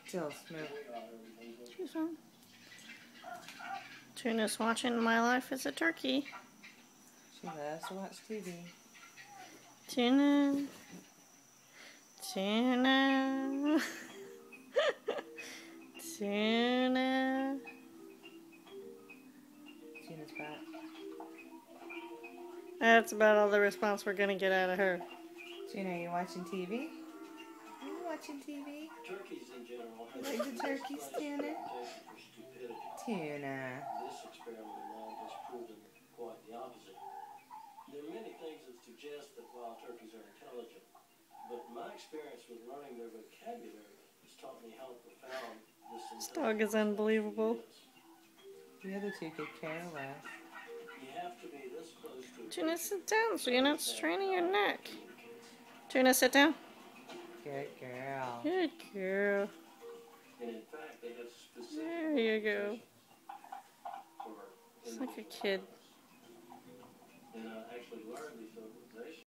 Still smoke. She's on. Tuna's watching My Life as a Turkey. She loves to watch TV. Tuna. Tuna. Tuna. Tuna's back. That's about all the response we're going to get out of her. Tuna, are you watching TV? Are you watching TV? Turkeys in general. You like the turkeys, Tuna? Tuna. This experiment of mine has proven quite the opposite. There are many things that suggest that wild turkeys are intelligent, but my experience with learning their vocabulary has taught me how profound This dog is unbelievable. The other two could care less. You have to be this close to Tuna, sit down so you're not straining your neck. Tuna, sit down. Good girl. Good girl. And in fact, they have specific There you go. for It's like a kid.